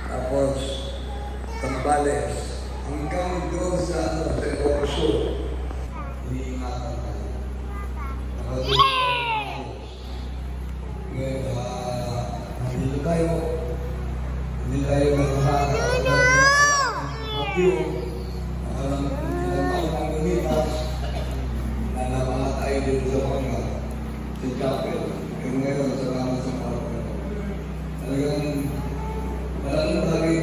Tapos, Tambales, hanggang doon sa Orso, iniingatan tayo. Ngayon, nandito tayo naghahanap ng bagyo, ilang taon ang lumipas, na namatay din sa mga si Chapel. Pero ngayon, salamat sa mga talagang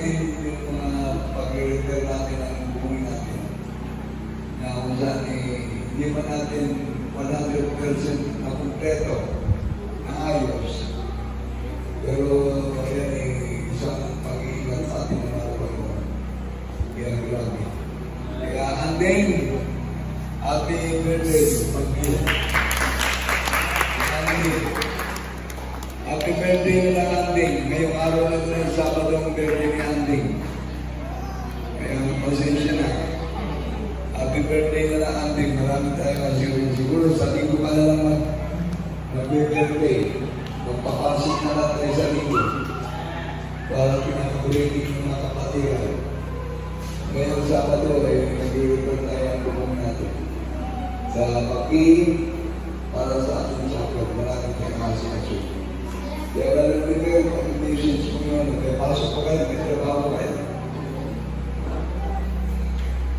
din yung mga pag-repair natin ang buong natin. Na kung saan hindi pa natin 100% na kumpleto, na ayos. Pero yan isang pag-iingat sa ating mga Panginoon. Yan grabe. Kaya anding, happy birthday, pag-iingat. Happy birthday na Anding. Ngayong araw na ito yung Sabado ang birthday ni Anding. Kaya pasensya na. Happy birthday na Anding. Marami tayo kasi siguro sa linggo ka na lang mag-birthday. Magpapasok na lang tayo sa linggo. Para pinag-breaking ng mga kapatiran. Ngayong Sabado ay nag-return tayo ang bumong natin. Sa pag-iing para sa ating sakot. Maraming tayo kasi. Kaya wala rin kayo conditions kung yun. Kaya pasok pa kayo, may trabaho kayo.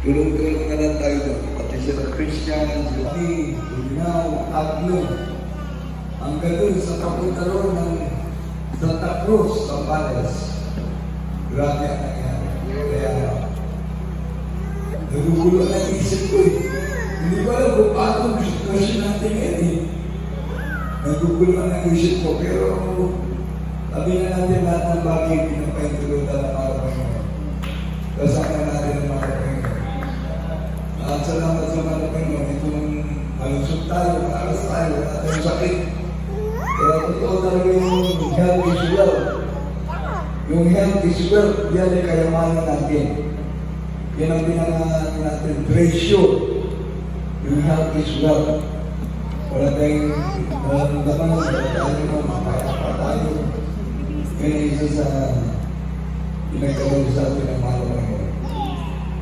Tulong-tulong na lang tayo doon. Pati sila Christian, sila Lee, Linaw, Agno. Ang gano'n sa kapuntaron ng Santa Cruz, Zambales. Grabe ang nangyari. Kaya nagugulo na isip ko eh. Hindi ko alam kung paano sitwasyon natin ngayon. Nagugulo ang isip ko, pero sabi na natin lahat ng bagay pinapaintulutan ng mga Panginoon. Kasama natin ang mga Panginoon. At salamat sa mga Panginoon, itong malusog tayo, maalas tayo, at yung sakit. Kaya totoo talaga yung health is wealth. Yung health is wealth, yan ay kayamanan natin. Yan ang pinangalan natin, treasure. Yung health is wealth. Wala tayong nararamdaman sa tayo mo, mapayapa tayo. Kaya isa sa pinagkabal sa atin ng mahal mo.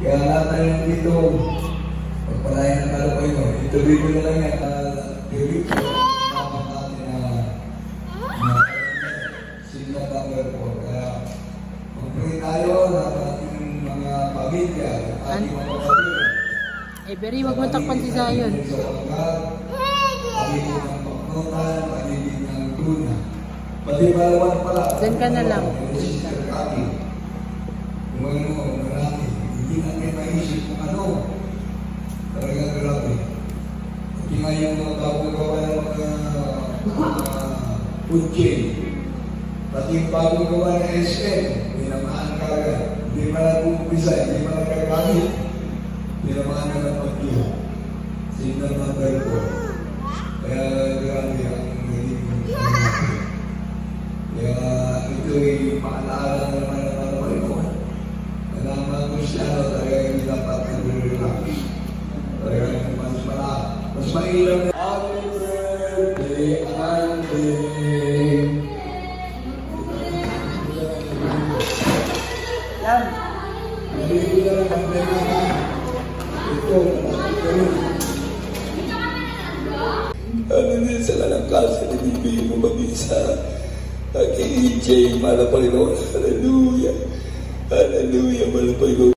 Kaya lahat tayo dito, pagpalayan ng mahal mo, ituloy ko na lang yan, direct ko, dapat natin na signal number 4. Kaya mag-pray tayo ng ating mga pamilya, ating mga pamilya. Eh, Beri, wag mo takpan si Zion. Pagiging ng pagnotan, pagiging ng tuna. Pati palawan pala. Diyan ka na lang. Kung ano, marami. Hindi natin maisip kung ano. Talagang grabe. Pati nga yung mga bagong gawa ng mga food chain. Pati yung bagong gawa ng SM. Dinamaan kagad. Hindi pa nag-umpisa, hindi pa nagkagamit. Dinamaan na ng pagkiyo. pinamahal ko. Kaya grabe ang naging kaya ito'y paalaala naman ng mga ko. Nalaman ko siya, talaga hindi dapat nag-relax. Talaga mas mahirap na happy birthday, Andy. Yan. Nalito na lang ang pera. Ito, ano din sa kalangkasa na bibigay mo mag-isa kay EJ, mahal na Panginoon. Hallelujah. Hallelujah, mahal na Panginoon.